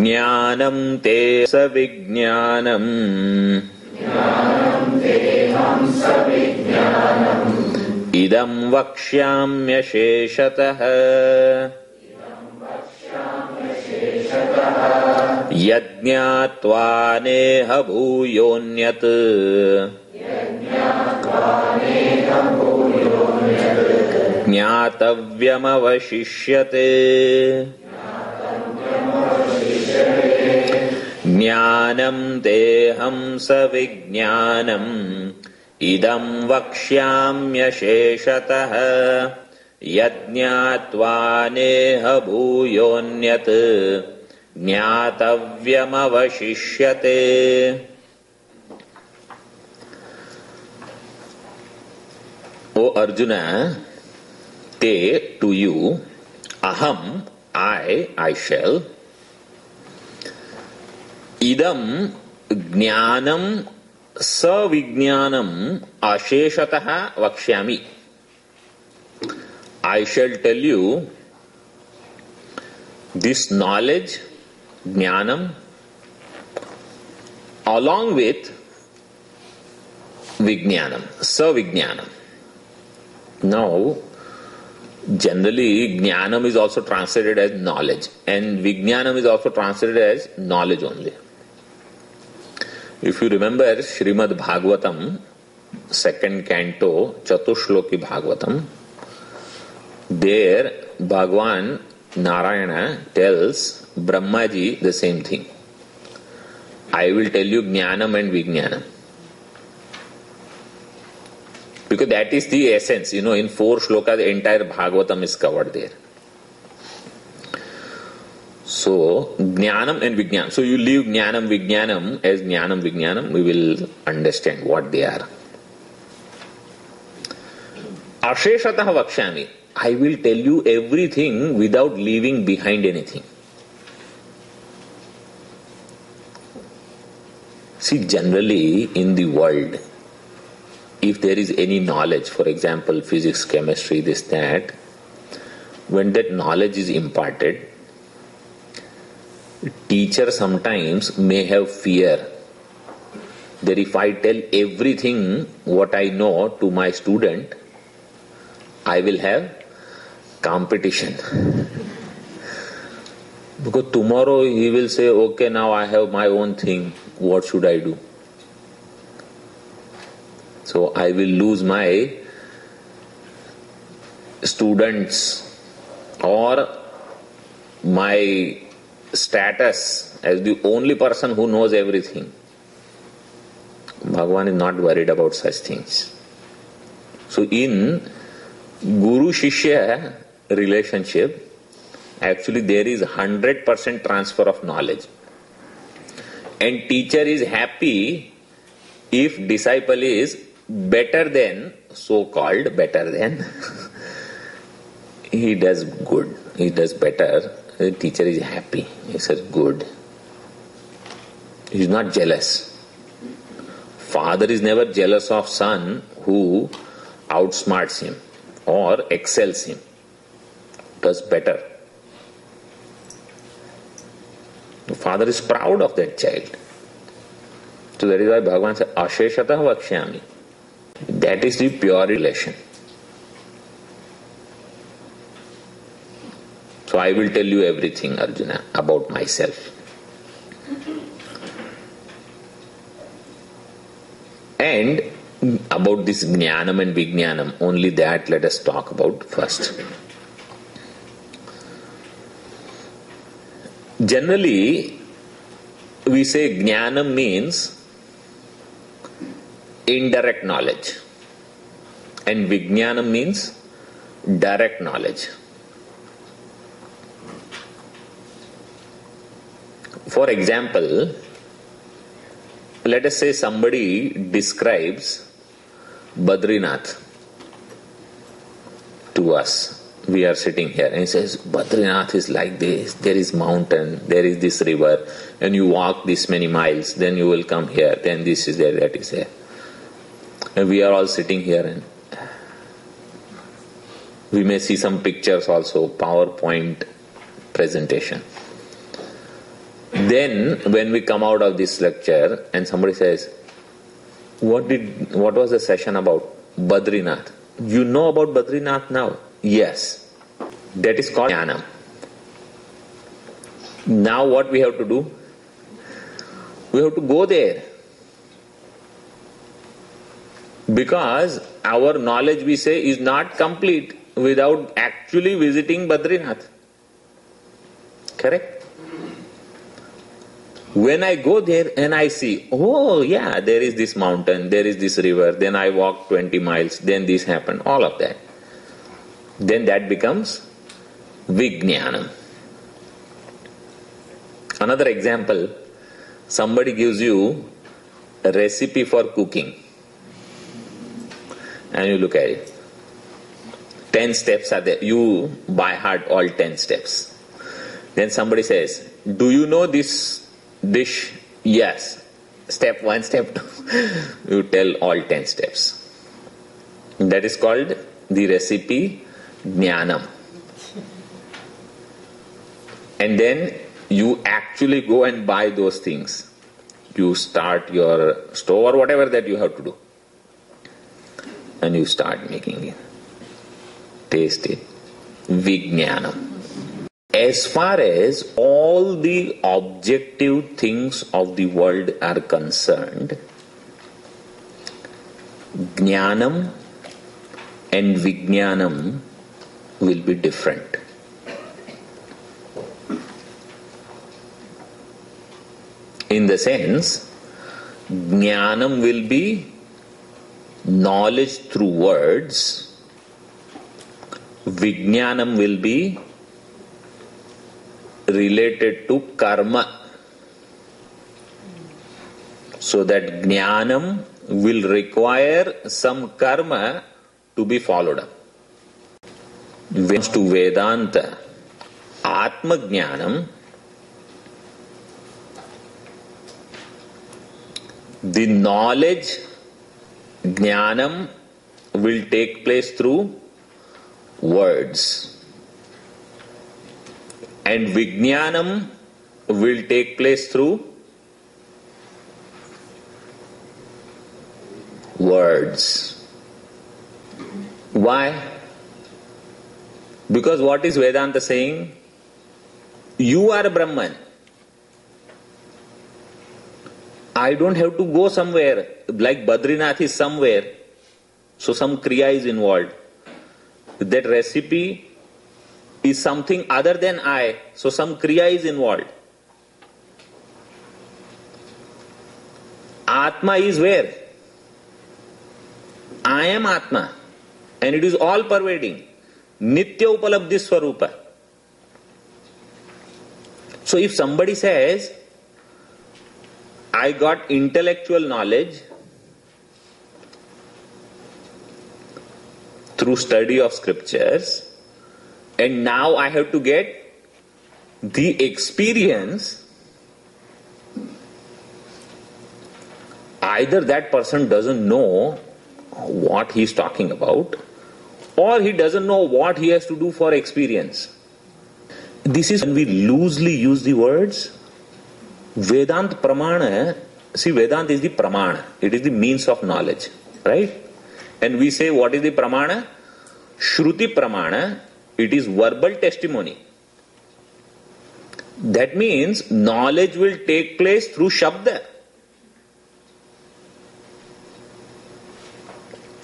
ज्ञानं ते सविज्ञानम् इदं वक्ष्याम्यशेषतः यज्ञात्वा नेह भूयोऽन्यत् ज्ञातव्यमवशिष्यते। ज्ञानं तेऽहं सविज्ञानम् इदं वक्ष्याम्यशेषतः यज्ञात्वा नेह भूयोऽन्यत् ज्ञातव्यमवशिष्यते। O Arjuna, te, to you, aham, I shall, idam jnanam savijnanam asheshataha vakshyami. I shall tell you this knowledge, jnanam, along with vijnanam, savijnanam. Now, generally, jnanam is also translated as knowledge, and vijnanam is also translated as knowledge only. If you remember Srimad Bhagavatam, second canto, Chatushloki Bhagavatam, there Bhagavan Narayana tells Brahmaji the same thing. I will tell you jnanam and vijnanam. Because that is the essence, in 4 shlokas the entire Bhagavatam is covered there. So, jnanam and vijnanam. So you leave jnanam vijnanam as jnanam vijnanam, we will understand what they are. Asheshatah vakshami. I will tell you everything without leaving behind anything. See, generally in the world, if there is any knowledge, for example, physics, chemistry, this, that, when that knowledge is imparted, teacher sometimes may have fear that if I tell everything what I know to my student, I will have competition. Because tomorrow he will say, okay, now I have my own thing, what should I do? So I will lose my students or my status as the only person who knows everything. Bhagavan is not worried about such things. So in Guru-Shishya relationship, actually there is 100% transfer of knowledge. And teacher is happy if disciple is better than, so-called better than, he does good, he does better, the teacher is happy, he says good. He is not jealous. Father is never jealous of son who outsmarts him or excels him, does better. The father is proud of that child. So that is why Bhagavan says, Asheshatah vakshyami. That is the pure relation. So I will tell you everything, Arjuna, about myself. And about this jnanam and vijnanam, only that let us talk about first. Generally, we say jnanam means indirect knowledge and vijnanam means direct knowledge. For example, let us say somebody describes Badrinath to us. We are sitting here and he says, Badrinath is like this, there is mountain, there is this river, and you walk this many miles, then you will come here, then this is there, that is there. And we are all sitting here and we may see some pictures also, PowerPoint presentation. Then when we come out of this lecture and somebody says, what was the session about? Badrinath. You know about Badrinath now? Yes. That is called jnanam. Now what we have to do? We have to go there. Because our knowledge, we say, is not complete without actually visiting Badrinath. Correct? When I go there and I see, oh yeah, there is this mountain, there is this river, then I walk 20 miles, then this happened, all of that. Then that becomes Vijnanam. Another example, somebody gives you a recipe for cooking and you look at it. 10 steps are there. You by heart all 10 steps. Then somebody says, do you know this dish? Yes. Step 1, step 2. You tell all 10 steps. That is called the recipe Jnanam. And then you actually go and buy those things. You start your stove or whatever that you have to do. And you start making it. Taste it. Vijnanam. As far as all the objective things of the world are concerned, Jnanam and Vijnanam will be different. In the sense, Jnanam will be knowledge through words, Vijnanam will be related to karma. So that Jnanam will require some karma to be followed up. When it comes to Vedanta, Atma Jnanam, the knowledge, Jnanam, will take place through words. And Vijnanam will take place through words. Why? Because what is Vedanta saying? You are Brahman. I don't have to go somewhere, like Badrinath is somewhere, so some kriya is involved. That recipe is something other than I, so some kriya is involved. Atma is where? I am Atma, and it is all pervading. Nitya Upalabdhi Swarupa. So if somebody says, I got intellectual knowledge through study of scriptures, and now I have to get the experience, either that person doesn't know what he is talking about, or he doesn't know what he has to do for experience. This is when we loosely use the words. Vedant Pramana, see, Vedant is the Pramana, it is the means of knowledge, right? And we say, what is the Pramana? Shruti Pramana, it is verbal testimony. That means knowledge will take place through Shabda.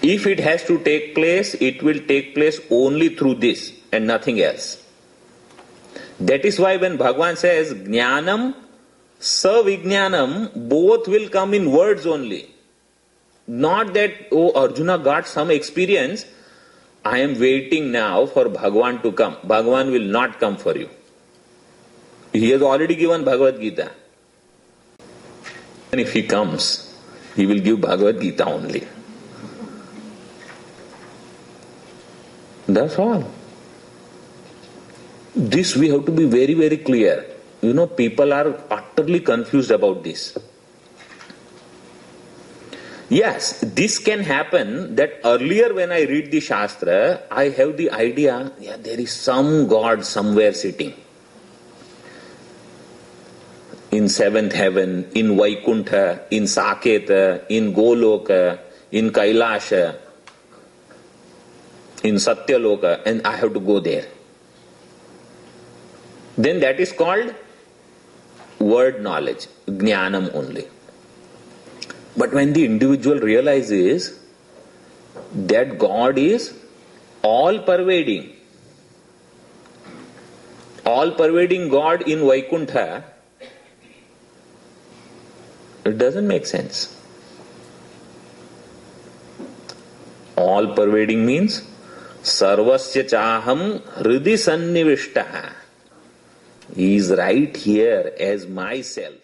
If it has to take place, it will take place only through this and nothing else. That is why when Bhagavan says, Jnanam, Savijnanam, both will come in words only. Not that, oh, Arjuna got some experience, I am waiting now for Bhagavan to come. Bhagavan will not come for you. He has already given Bhagavad Gita. And if he comes, he will give Bhagavad Gita only. That's all. This we have to be very, very clear. You know, people are utterly confused about this. Yes, this can happen that earlier when I read the Shastra, I have the idea, there is some God somewhere sitting. in seventh heaven, in Vaikuntha, in Saketa, in Goloka, in Kailasha, in Satyaloka, and I have to go there. Then that is called word knowledge, jnanam only. But when the individual realizes that God is all-pervading God in Vaikuntha, it doesn't make sense. All-pervading means sarvasya chaham hridi sannivishtaha. He is right here as myself.